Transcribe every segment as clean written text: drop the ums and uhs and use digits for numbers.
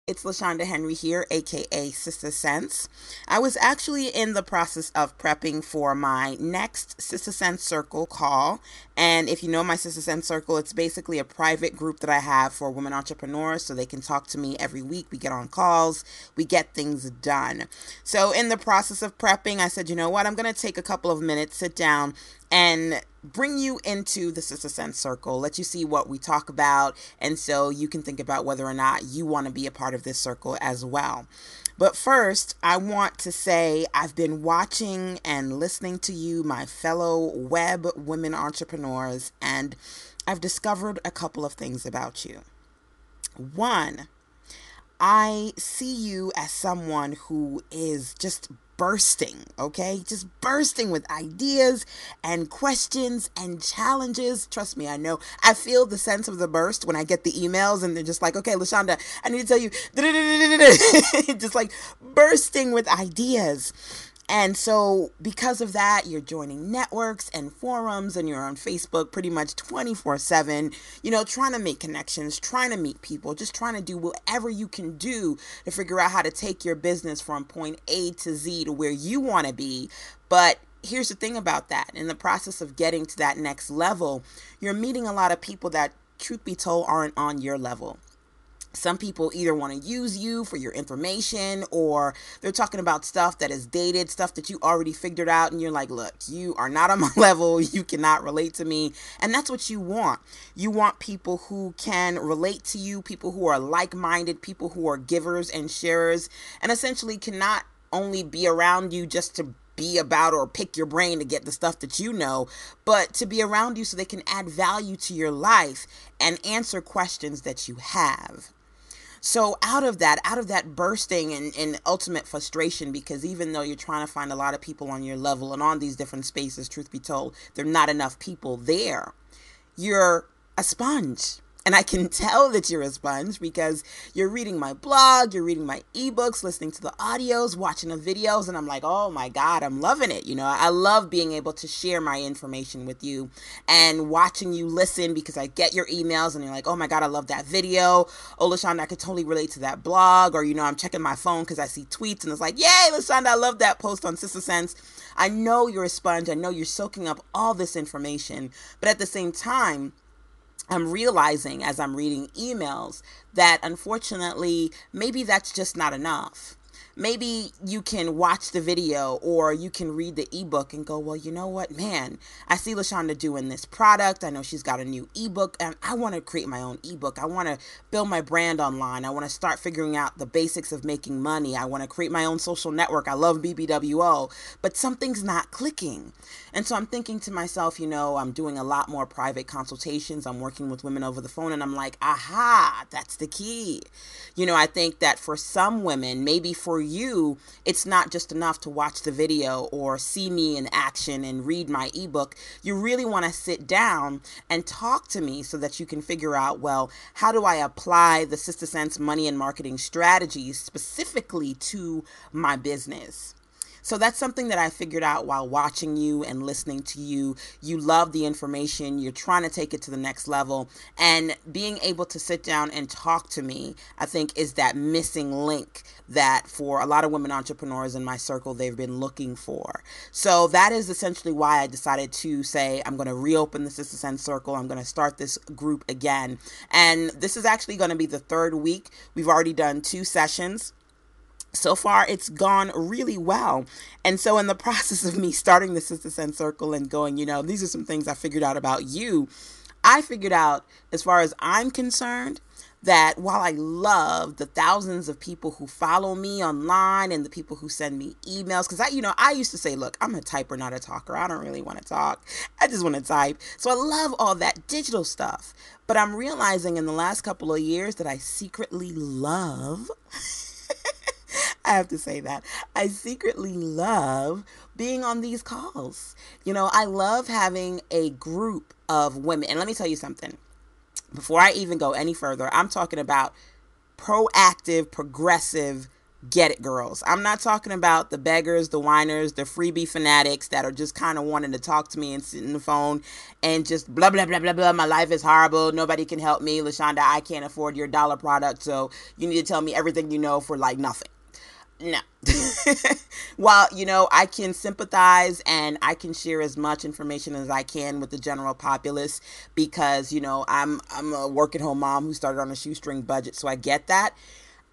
It's LaShonda Henry here, aka Sister Sense. I was actually in the process of prepping for my next Sister Sense Circle call. And if you know my Sister Sense Circle, it's basically a private group that I have for women entrepreneurs so they can talk to me every week. We get on calls, we get things done. So, in the process of prepping, I said, you know what, I'm going to take a couple of minutes, sit down, and bring you into the Sister Sense Circle, let you see what we talk about, and so you can think about whether or not you want to be a part of this circle as well. But first, I want to say I've been watching and listening to you, my fellow web women entrepreneurs, and I've discovered a couple of things about you. One, I see you as someone who is just bursting, okay? Just bursting with ideas and questions and challenges. Trust me, I know. I feel the sense of the burst when I get the emails and they're just like, okay, LaShonda, I need to tell you, just like bursting with ideas. And so, because of that, you're joining networks and forums and you're on Facebook pretty much 24/7, trying to make connections, trying to meet people, just trying to do whatever you can do to figure out how to take your business from point A to Z to where you want to be. But here's the thing about that. In the process of getting to that next level, you're meeting a lot of people that, truth be told, aren't on your level. Some people either want to use you for your information, or they're talking about stuff that is dated, stuff that you already figured out, and you're like, look, you are not on my level, you cannot relate to me. And that's what you want. You want people who can relate to you, people who are like-minded, people who are givers and sharers, and essentially cannot only be around you just to be about or pick your brain to get the stuff that you know, but to be around you so they can add value to your life and answer questions that you have. So out of that bursting and ultimate frustration, because even though you're trying to find a lot of people on your level and on these different spaces, truth be told, there are not enough people there. You're a sponge. And I can tell that you're a sponge because you're reading my blog, you're reading my ebooks, listening to the audios, watching the videos, and I'm like, oh my God, I'm loving it. I love being able to share my information with you and watching you listen because I get your emails and you're like, oh my God, I love that video. Oh, LaShonda, I could totally relate to that blog. Or, I'm checking my phone because I see tweets and it's like, yay, LaShonda, I love that post on Sister Sense. I know you're a sponge. I know you're soaking up all this information, but at the same time, I'm realizing as I'm reading emails that unfortunately, maybe that's just not enough. Maybe you can watch the video or you can read the ebook and go, well, you know what, man, I see LaShonda doing this product. I know she's got a new ebook and I want to create my own ebook. I want to build my brand online. I want to start figuring out the basics of making money. I want to create my own social network. I love BBWO, but something's not clicking. And so I'm thinking to myself, I'm doing a lot more private consultations. I'm working with women over the phone and I'm like, aha, that's the key. I think that for some women, maybe for you, it's not just enough to watch the video or see me in action and read my ebook. You really want to sit down and talk to me so that you can figure out, well, how do I apply the Sister Sense money and marketing strategies specifically to my business? So that's something that I figured out while watching you and listening to you. You love the information. You're trying to take it to the next level. And being able to sit down and talk to me, I think, is that missing link that for a lot of women entrepreneurs in my circle, they've been looking for. So that is essentially why I decided to say, I'm going to reopen the Sister Sense Circle. I'm going to start this group again. And this is actually going to be the third week. We've already done 2 sessions. So far, it's gone really well. And so in the process of me starting the Sister Sense Circle and going, these are some things I figured out about you. I figured out, as far as I'm concerned, that while I love the thousands of people who follow me online and the people who send me emails, because I used to say, look, I'm a typer, not a talker. I don't really want to talk. I just want to type. So I love all that digital stuff. But I'm realizing in the last couple of years that I secretly love I have to say that. I secretly love being on these calls. I love having a group of women. And let me tell you something. Before I even go any further, I'm talking about proactive, progressive Get it, girls. I'm not talking about the beggars, the whiners, the freebie fanatics that are just kind of wanting to talk to me and sit in the phone and just blah, blah, blah, blah, blah. My life is horrible. Nobody can help me. LaShonda, I can't afford your dollar product. So you need to tell me everything you know for like nothing. No. While, I can sympathize and I can share as much information as I can with the general populace because, I'm a work at home mom who started on a shoestring budget, so I get that.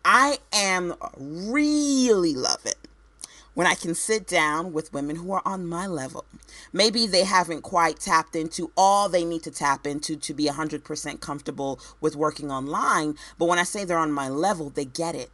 I am really loving when I can sit down with women who are on my level. Maybe they haven't quite tapped into all they need to tap into to be 100% comfortable with working online, but when I say they're on my level, they get it.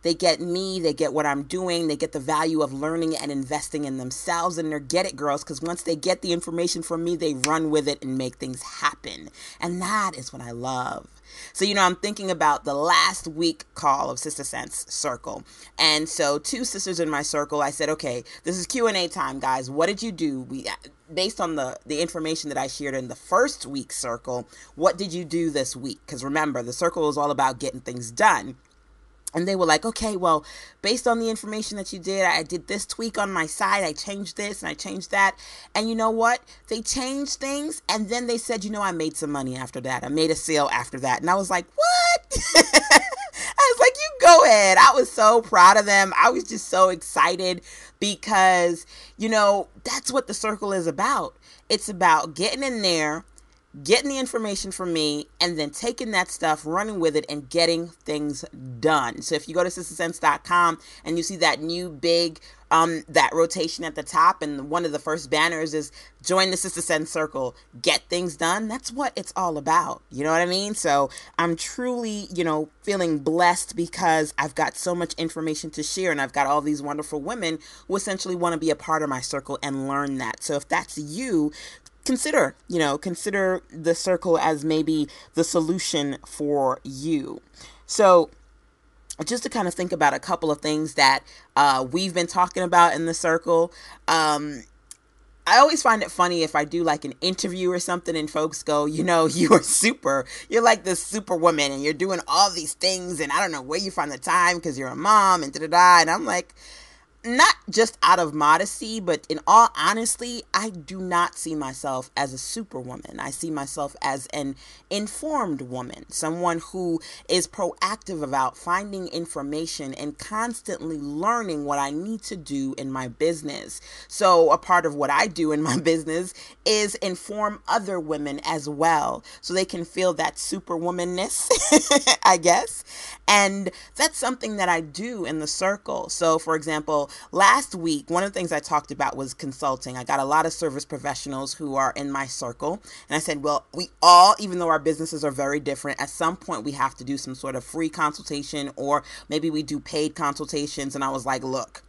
They get me, they get what I'm doing, they get the value of learning and investing in themselves, and they're get it, girls, because once they get the information from me, they run with it and make things happen. And that is what I love. So, I'm thinking about the last week call of Sister Sense Circle. And so 2 sisters in my circle, I said, okay, this is Q&A time, guys. What did you do? Based on the information that I shared in the first week circle, what did you do this week? Because remember, the circle is all about getting things done. And they were like, okay, well, based on the information that you did, I did this tweak on my site. I changed this and I changed that. And you know what? They changed things. And then they said, I made some money after that. I made a sale after that. And I was like, what? I was like, you go ahead. I was so proud of them. I was just so excited because, that's what the circle is about. It's about getting in there, getting the information from me, and then taking that stuff, running with it, and getting things done. So if you go to sistasense.com and you see that new big, that rotation at the top, and one of the first banners is join the Sister Sense Circle, get things done. That's what it's all about. You know what I mean? So I'm truly, feeling blessed because I've got so much information to share, and I've got all these wonderful women who essentially want to be a part of my circle and learn that. So if that's you, consider the circle as maybe the solution for you. So just to kind of think about a couple of things that we've been talking about in the circle. I always find it funny if I do like an interview or something and folks go, you're like this super woman and you're doing all these things and I don't know where you find the time because you're a mom and da-da-da. And I'm like, not just out of modesty, but in all honesty, I do not see myself as a superwoman. I see myself as an informed woman, someone who is proactive about finding information and constantly learning what I need to do in my business. So a part of what I do in my business is inform other women as well, so they can feel that superwomanness, I guess. And that's something that I do in the circle. So for example, last week, one of the things I talked about was consulting. I got a lot of service professionals who are in my circle. And I said, well, we all, even though our businesses are very different, at some point we have to do some sort of free consultation, or maybe we do paid consultations. And I was like, look,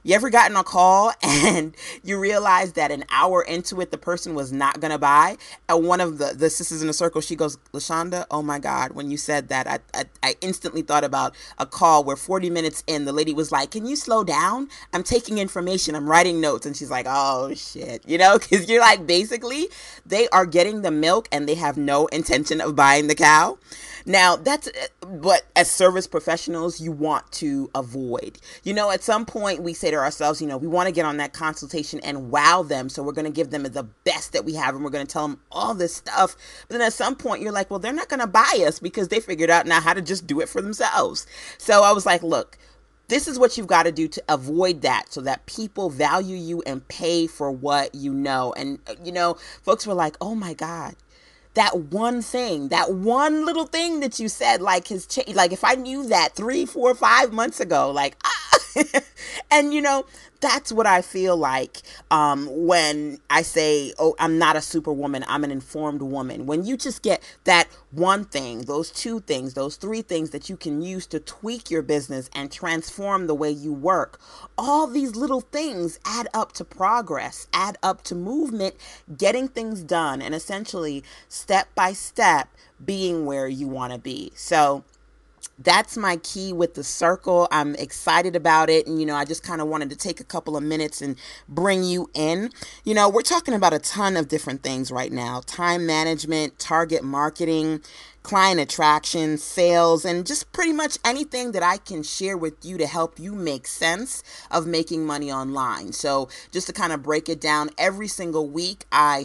you ever gotten a call and you realize that an hour into it, the person was not going to buy? And one of the sisters in the circle, she goes, LaShonda, oh my God, when you said that, I instantly thought about a call where 40 minutes in, the lady was like, can you slow down? I'm taking information. I'm writing notes. And she's like, oh shit, because you're like, basically, they are getting the milk and they have no intention of buying the cow. Now, that's what, as service professionals, you want to avoid. At some point, we say to ourselves, we want to get on that consultation and wow them. So we're going to give them the best that we have and we're going to tell them all this stuff. But then at some point, you're like, well, they're not going to buy us because they figured out now how to just do it for themselves. So I was like, look, this is what you've got to do to avoid that so that people value you and pay for what you know. And, folks were like, oh my God. That one thing, that one little thing that you said, like has changed. Like if I knew that 3, 4, 5 months ago, like, and that's what I feel like when I say, oh, I'm not a superwoman, I'm an informed woman. When you just get that one thing, those 2 things, those 3 things that you can use to tweak your business and transform the way you work, all these little things add up to progress, add up to movement, getting things done, and essentially step by step being where you want to be. So that's my key with the circle. I'm excited about it. And, I just kind of wanted to take a couple of minutes and bring you in. We're talking about a ton of different things right now: time management, target marketing, client attraction, sales, and just pretty much anything that I can share with you to help you make sense of making money online. So just to kind of break it down, every single week I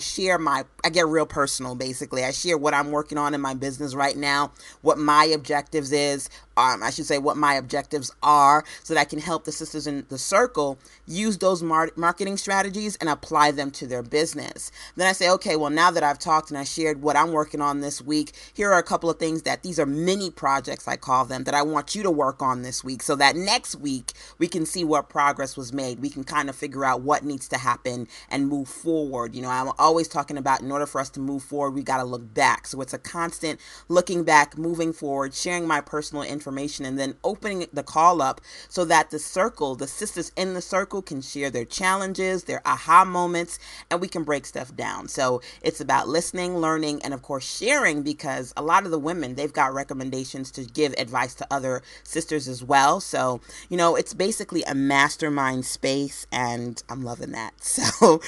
get real personal basically. I share what I'm working on in my business right now, what my objectives is, I should say what my objectives are, so that I can help the sisters in the circle use those marketing strategies and apply them to their business. Then I say, okay, well, now that I've talked and I shared what I'm working on this week, here are a couple of things that these are mini projects, I call them, that I want you to work on this week, so that next week we can see what progress was made. We can kind of figure out what needs to happen and move forward. You know, I'm always talking about, in order for us to move forward, we got to look back. So it's a constant looking back, moving forward, sharing my personal information, and then opening the call up so that the circle, the sisters in the circle, can share their challenges, their aha moments, and we can break stuff down. So it's about listening, learning, and of course sharing, because a lot of the women, they've got recommendations to give advice to other sisters as well. So, you know, it's basically a mastermind space, and I'm loving that. So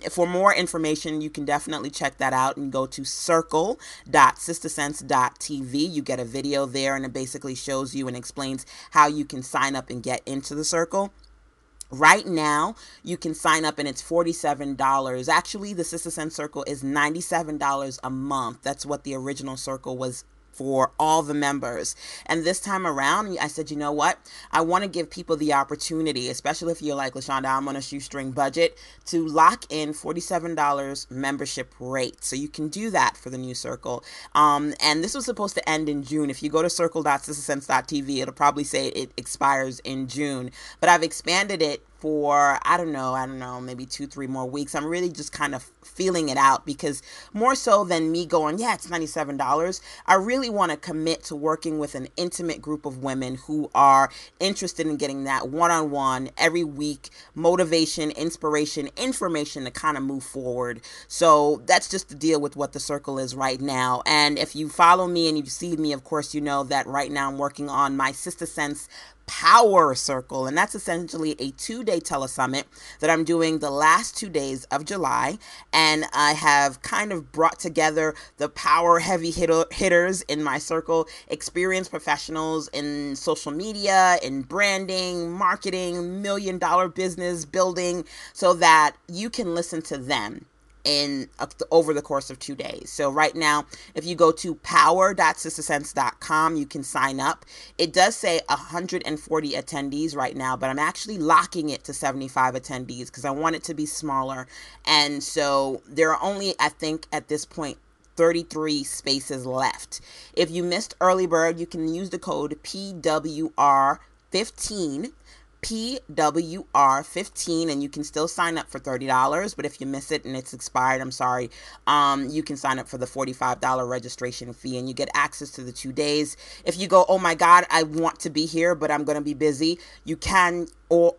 for more information, you can definitely check that out and go to circle.sistasense.tv. You get a video there, and it basically shows you and explains how you can sign up and get into the circle. Right now, you can sign up and it's $47. Actually, the Sister Sense Circle is $97 a month. That's what the original circle was for all the members. And this time around, I said, you know what? I want to give people the opportunity, especially if you're like, LaShonda, I'm on a shoestring budget, to lock in $47 membership rate. So you can do that for the new circle. And this was supposed to end in June. If you go to circle.sistasense.tv, it'll probably say it expires in June. But I've expanded it for, I don't know, maybe 2-3 more weeks. I'm really just kind of feeling it out, because more so than me going, yeah, it's $97, I really want to commit to working with an intimate group of women who are interested in getting that one-on-one every week motivation, inspiration, information to kind of move forward. So that's just the deal with what the circle is right now. And if you follow me and you see me, of course, you know that right now I'm working on my Sister Sense Power Circle, and that's essentially a 2-day telesummit that I'm doing the last 2 days of July. And I have kind of brought together the power heavy hitters in my circle, experienced professionals in social media, in branding, marketing, $1,000,000 business building, so that you can listen to them over the course of 2 days. So right now, if you go to power.sistasense.com, you can sign up. It does say 140 attendees right now, but I'm actually locking it to 75 attendees because I want it to be smaller. And so there are only, I think at this point, 33 spaces left. If you missed early bird, you can use the code PWR15. PWR15, and you can still sign up for $30. But if you miss it and it's expired, I'm sorry, you can sign up for the $45 registration fee, and you get access to the 2 days. If you go, oh my God, I want to be here, but I'm going to be busy, you can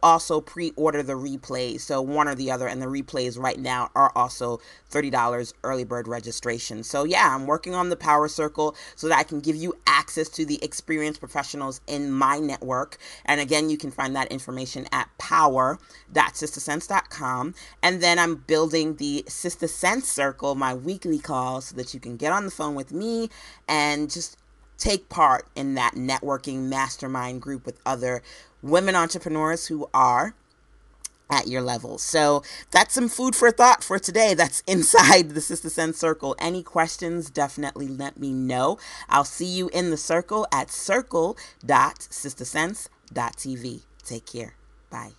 also pre-order the replays. So one or the other, and the replays right now are also $30 early bird registration. So yeah, I'm working on the Power Circle so that I can give you access to the experienced professionals in my network. And again, you can find that information at power.sistasense.com. And then I'm building the Sister Sense Circle, my weekly call, so that you can get on the phone with me and just take part in that networking mastermind group with other women entrepreneurs who are at your level. So that's some food for thought for today. That's inside the Sister Sense Circle. Any questions, definitely let me know. I'll see you in the circle at circle.sistasense.tv. Take care. Bye.